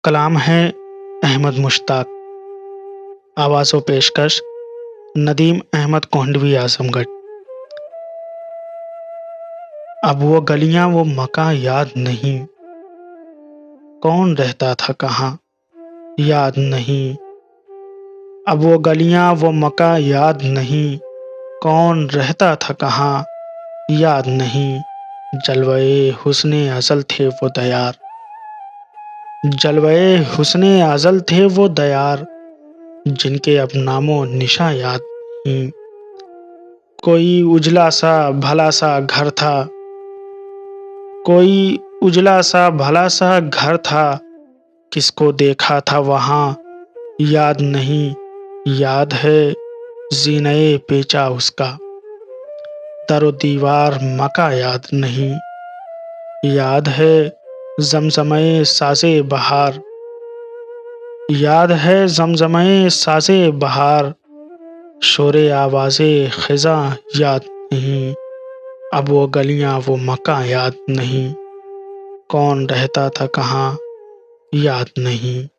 کلام ہے احمد مشتاق، آواز و پیشکش ندیم احمد کوہنڈوی اعظم گڑھ۔ اب وہ گلیاں وہ مکاں یاد نہیں، کون رہتا تھا کہاں یاد نہیں۔ اب وہ گلیاں وہ مکاں یاد نہیں، کون رہتا تھا کہاں یاد نہیں۔ جلوۂ حسن ازل تھے وہ دیار، جلوۂ حسن ازل تھے وہ دیار، جن کے اب نام و نشاں یاد نہیں۔ کوئی اجلا سا بھلا سا گھر تھا، کوئی اجلا سا بھلا سا گھر تھا، کس کو دیکھا تھا وہاں یاد نہیں۔ یاد ہے زینۂ پیچا اس کا، در و دیوار مکاں یاد نہیں۔ یاد ہے زمزمۂ ساز بہار، یاد ہے زمزمۂ ساز بہار، شور آواز خزاں یاد نہیں۔ اب وہ گلیاں وہ مکاں یاد نہیں، کون رہتا تھا کہاں یاد نہیں۔